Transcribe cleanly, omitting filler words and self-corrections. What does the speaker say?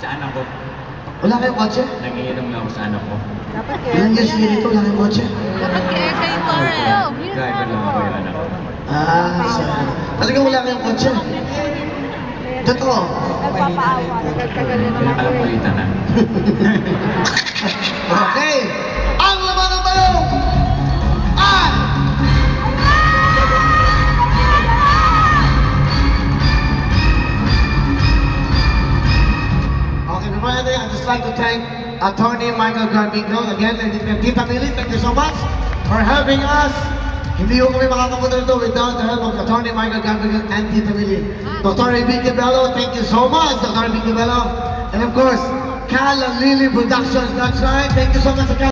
Sa anak ko. Wala kayong kotse? Nangiinom lang ako sa anak ko. Dapat Ilan years dito, wala kayong kotse? Dapat kaya kayo, Torre. Driver lang ako yung anak ko. Talagang wala kayong kotse? Totoo. Nagpapaawa. Nagtagal na naman. Pinakalapulitan na. Okay. Ang laman ng balong ay... Okay, before anything, I'd just like to thank Attorney Michael Garbico again, and Tita Millie, thank you so much for helping us. Hindi ko kami makakapunta nito without the help of Attorney Michael Garbico and Tita Millie. Dr. Vicky Bello, thank you so much, Dr. Vicky Bello. And of course, Cal and Lily Productions, that's right. Thank you so much, Cal.